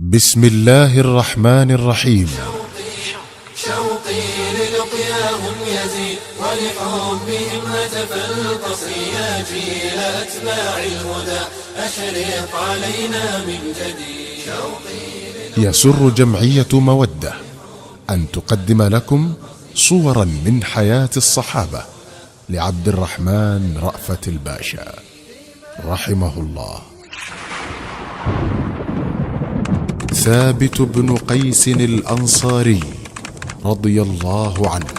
بسم الله الرحمن الرحيم. شوقي للقياهم يزيد ولحبهم هتف القصر يا جيل أتباع الهدى أشرق علينا من جديد. يسر جمعية مودة أن تقدم لكم صورا من حياة الصحابة لعبد الرحمن رأفت الباشا رحمه الله. ثابت بن قيس الأنصاري رضي الله عنه.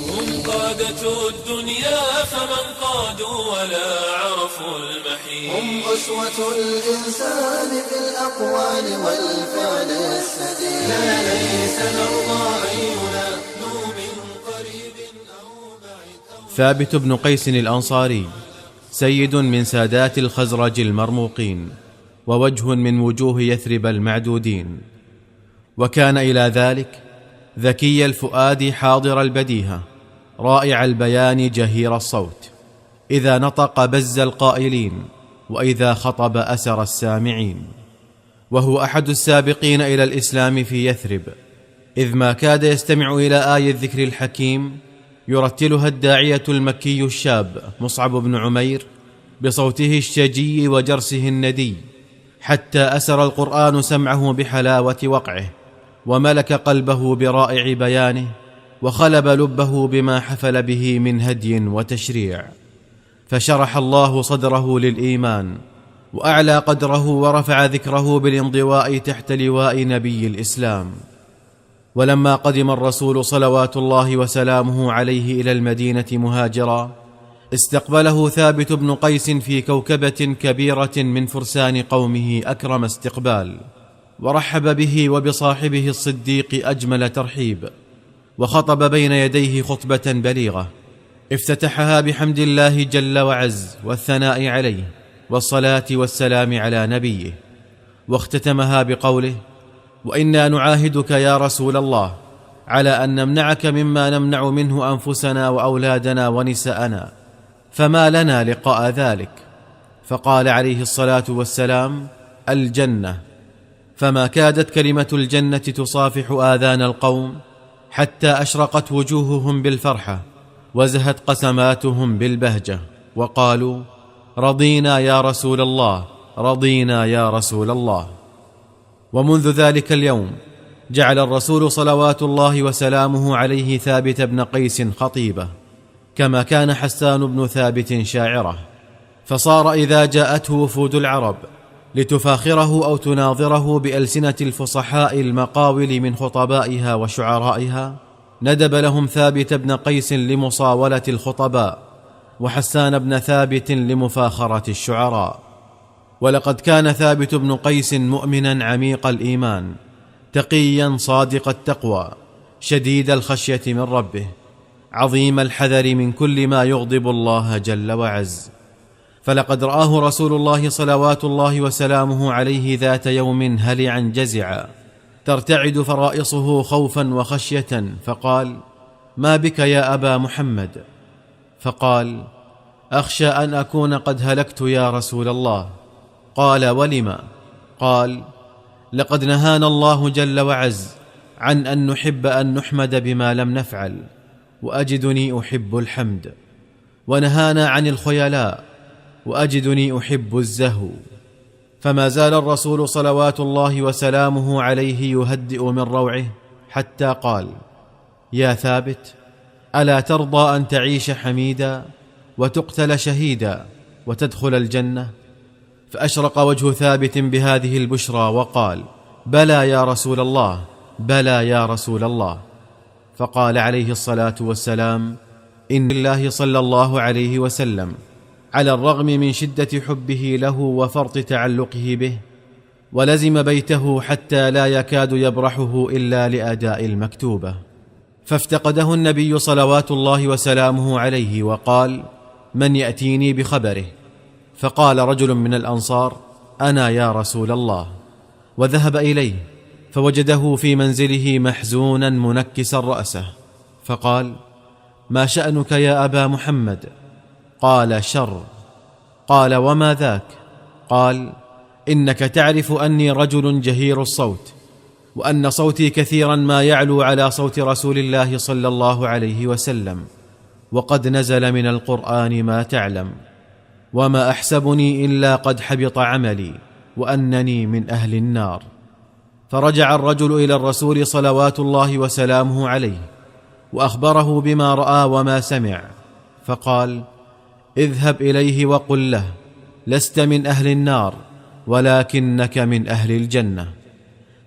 هم قادة الدنيا فمن قادوا ولا عرفوا المحيط. هم أسوة الإنسان في الأقوال والفعل السديد. لا ليس نرضى أن ينادوا من قريب أو بعيد. ثابت بن قيس الأنصاري سيد من سادات الخزرج المرموقين، ووجه من وجوه يثرب المعدودين، وكان إلى ذلك ذكي الفؤاد حاضر البديهة رائع البيان جهير الصوت، إذا نطق بز القائلين وإذا خطب أسر السامعين. وهو أحد السابقين إلى الإسلام في يثرب، إذ ما كاد يستمع إلى آي الذكر الحكيم يرتلها الداعية المكي الشاب مصعب بن عمير بصوته الشجي وجرسه الندي، حتى أسر القرآن سمعه بحلاوة وقعه، وملك قلبه برائع بيانه، وخلب لبه بما حفل به من هدي وتشريع، فشرح الله صدره للإيمان، وأعلى قدره ورفع ذكره بالانضواء تحت لواء نبي الإسلام. ولما قدم الرسول صلوات الله وسلامه عليه إلى المدينة مهاجرا، استقبله ثابت بن قيس في كوكبة كبيرة من فرسان قومه أكرم استقبال، ورحب به وبصاحبه الصديق أجمل ترحيب، وخطب بين يديه خطبة بليغة افتتحها بحمد الله جل وعز والثناء عليه والصلاة والسلام على نبيه، واختتمها بقوله: وإنا نعاهدك يا رسول الله على أن نمنعك مما نمنع منه أنفسنا وأولادنا ونساءنا، فما لنا لقاء ذلك؟ فقال عليه الصلاة والسلام: الجنة. فما كادت كلمة الجنة تصافح آذان القوم حتى أشرقت وجوههم بالفرحة، وزهت قسماتهم بالبهجة، وقالوا: رضينا يا رسول الله، رضينا يا رسول الله. ومنذ ذلك اليوم جعل الرسول صلوات الله وسلامه عليه ثابت بن قيس خطيبه، كما كان حسان بن ثابت شاعره، فصار إذا جاءته وفود العرب لتفاخره أو تناظره بألسنة الفصحاء المقاول من خطبائها وشعرائها، ندب لهم ثابت بن قيس لمصاولة الخطباء، وحسان بن ثابت لمفاخرة الشعراء. ولقد كان ثابت بن قيس مؤمنا عميق الإيمان، تقيا صادق التقوى، شديد الخشية من ربه، عظيم الحذر من كل ما يغضب الله جل وعز. فلقد رآه رسول الله صلوات الله وسلامه عليه ذات يوم هلعا جزعا ترتعد فرائصه خوفا وخشية، فقال: ما بك يا أبا محمد؟ فقال: أخشى أن أكون قد هلكت يا رسول الله. قال: ولم؟ قال: لقد نهانا الله جل وعز عن أن نحب أن نحمد بما لم نفعل، وأجدني أحب الحمد، ونهانا عن الخيلاء، وأجدني أحب الزهو. فما زال الرسول صلوات الله وسلامه عليه يهدئ من روعه، حتى قال: يا ثابت، ألا ترضى أن تعيش حميدا وتقتل شهيدا وتدخل الجنة؟ فأشرق وجه ثابت بهذه البشرى وقال: بلى يا رسول الله، بلى يا رسول الله. فقال عليه الصلاة والسلام: إن الله صلى الله عليه وسلم على الرغم من شدة حبه له وفرط تعلقه به ولزم بيته حتى لا يكاد يبرحه إلا لأداء المكتوبة، فافتقده النبي صلوات الله وسلامه عليه وقال: من يأتيني بخبره؟ فقال رجل من الأنصار: أنا يا رسول الله. وذهب إليه فوجده في منزله محزونا منكسا رأسه، فقال: ما شأنك يا أبا محمد؟ قال: شر. قال: وما ذاك؟ قال: إنك تعرف أني رجل جهير الصوت، وأن صوتي كثيرا ما يعلو على صوت رسول الله صلى الله عليه وسلم، وقد نزل من القرآن ما تعلم، وما أحسبني إلا قد حبط عملي وأنني من أهل النار. فرجع الرجل إلى الرسول صلوات الله وسلامه عليه وأخبره بما رأى وما سمع، فقال: اذهب إليه وقل له: لست من أهل النار ولكنك من أهل الجنة.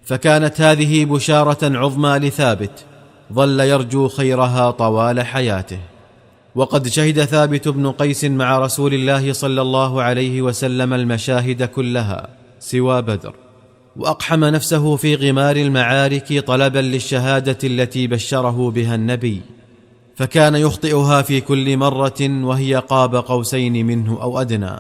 فكانت هذه بشارة عظمى لثابت، ظل يرجو خيرها طوال حياته. وقد شهد ثابت بن قيس مع رسول الله صلى الله عليه وسلم المشاهد كلها سوى بدر، وأقحم نفسه في غمار المعارك طلبا للشهادة التي بشره بها النبي، فكان يخطئها في كل مرة وهي قاب قوسين منه أو أدنى،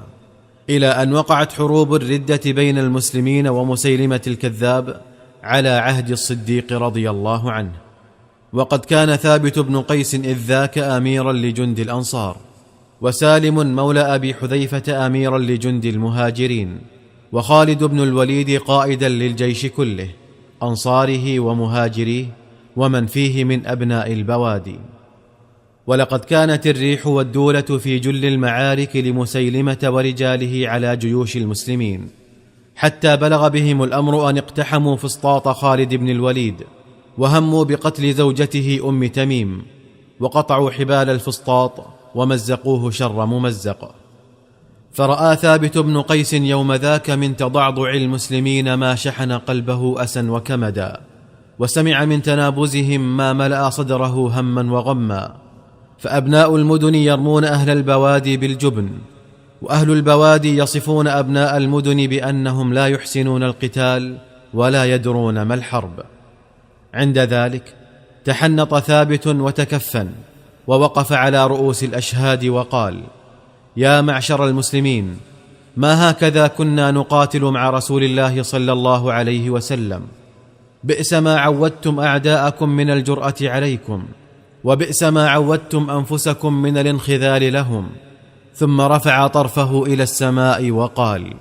إلى أن وقعت حروب الردة بين المسلمين ومسيلمة الكذاب على عهد الصديق رضي الله عنه. وقد كان ثابت بن قيس إذ ذاك أميرا لجند الأنصار، وسالم مولى أبي حذيفة أميرا لجند المهاجرين، وخالد بن الوليد قائدا للجيش كله، أنصاره ومهاجريه ومن فيه من أبناء البوادي. ولقد كانت الريح والدولة في جل المعارك لمسيلمة ورجاله على جيوش المسلمين، حتى بلغ بهم الأمر أن اقتحموا فسطاط خالد بن الوليد، وهموا بقتل زوجته أم تميم، وقطعوا حبال الفسطاط ومزقوه شر ممزق. فرأى ثابت بن قيس يوم ذاك من تضعضع المسلمين ما شحن قلبه أسا وكمدا، وسمع من تنابزهم ما ملأ صدره هما وغما. فأبناء المدن يرمون أهل البوادي بالجبن، وأهل البوادي يصفون أبناء المدن بأنهم لا يحسنون القتال ولا يدرون ما الحرب. عند ذلك تحنط ثابت وتكفن، ووقف على رؤوس الأشهاد وقال: يا معشر المسلمين، ما هكذا كنا نقاتل مع رسول الله صلى الله عليه وسلم. بئس ما عودتم أعداءكم من الجرأة عليكم، وبئس ما عودتم أنفسكم من الانخذال لهم. ثم رفع طرفه إلى السماء وقال: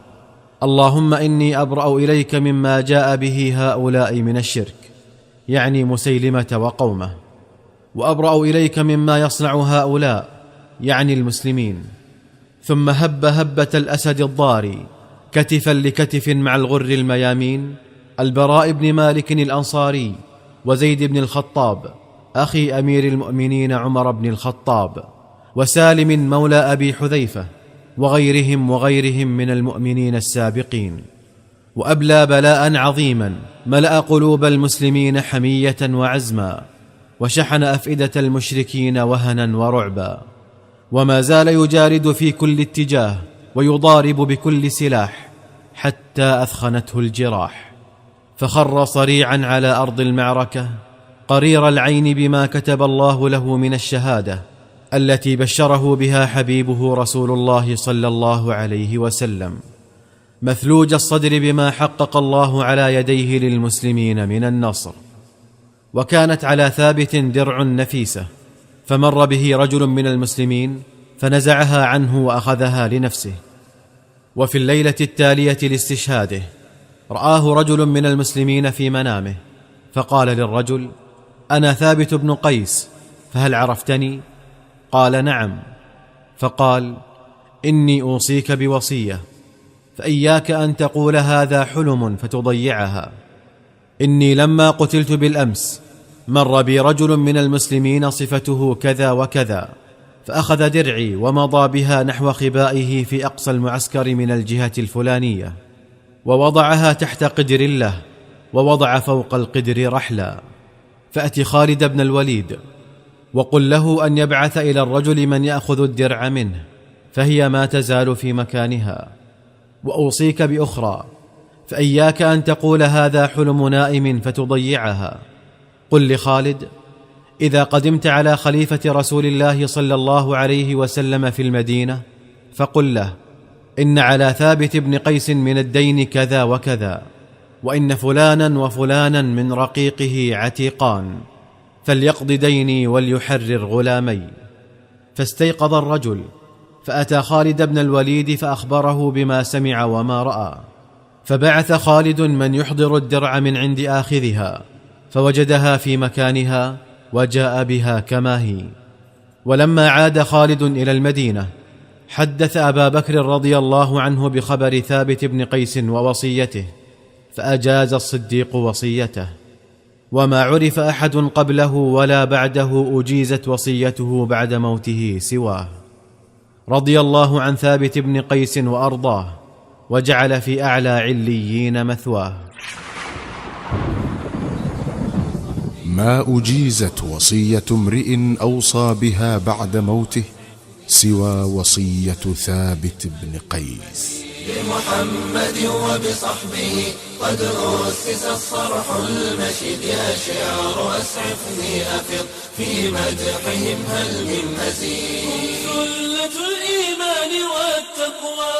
اللهم إني أبرأ إليك مما جاء به هؤلاء من الشرك، يعني مسيلمة وقومه، وأبرأ إليك مما يصنع هؤلاء، يعني المسلمين. ثم هب هبة الأسد الضاري كتفا لكتف مع الغر الميامين البراء بن مالك الأنصاري، وزيد بن الخطاب أخي أمير المؤمنين عمر بن الخطاب، وسالم مولى أبي حذيفة، وغيرهم من المؤمنين السابقين. وأبلى بلاء عظيما ملأ قلوب المسلمين حمية وعزما، وشحن أفئدة المشركين وهنا ورعبا. وما زال يجارد في كل اتجاه ويضارب بكل سلاح حتى أثخنته الجراح، فخر صريعا على أرض المعركة قرير العين بما كتب الله له من الشهادة التي بشره بها حبيبه رسول الله صلى الله عليه وسلم، مثلوج الصدر بما حقق الله على يديه للمسلمين من النصر. وكانت على ثابت درع نفيسة، فمر به رجل من المسلمين فنزعها عنه وأخذها لنفسه. وفي الليلة التالية لاستشهاده رآه رجل من المسلمين في منامه، فقال للرجل: أنا ثابت بن قيس، فهل عرفتني؟ قال: نعم. فقال: إني أوصيك بوصية، فإياك أن تقول هذا حلم فتضيعها. إني لما قتلت بالأمس مر بي رجل من المسلمين صفته كذا وكذا، فأخذ درعي ومضى بها نحو خبائه في أقصى المعسكر من الجهة الفلانية، ووضعها تحت قدر الله، ووضع فوق القدر رحلا. فأت خالد بن الوليد وقل له أن يبعث إلى الرجل من يأخذ الدرع منه، فهي ما تزال في مكانها. وأوصيك بأخرى، فإياك أن تقول هذا حلم نائم فتضيعها. قل لخالد: إذا قدمت على خليفة رسول الله صلى الله عليه وسلم في المدينة فقل له: إن على ثابت بن قيس من الدين كذا وكذا، وإن فلانا وفلانا من رقيقه عتيقان، فليقض ديني وليحرر غلامي. فاستيقظ الرجل، فأتى خالد بن الوليد فأخبره بما سمع وما رأى، فبعث خالد من يحضر الدرع من عند آخذها، فوجدها في مكانها وجاء بها كما هي. ولما عاد خالد إلى المدينة حدث أبا بكر رضي الله عنه بخبر ثابت بن قيس ووصيته، فأجاز الصديق وصيته، وما عرف أحد قبله ولا بعده أجيزت وصيته بعد موته سواه، رضي الله عن ثابت بن قيس وأرضاه، وجعل في أعلى عليين مثواه. ما أجيزت وصية امرئ أوصى بها بعد موته سوى وصية ثابت بن قيس. بمحمد وبصحبه قد أسس الصرح المشيد، يا شعر أسعفني أفض في مدحهم هل من مزيد. سلة الإيمان والتقوى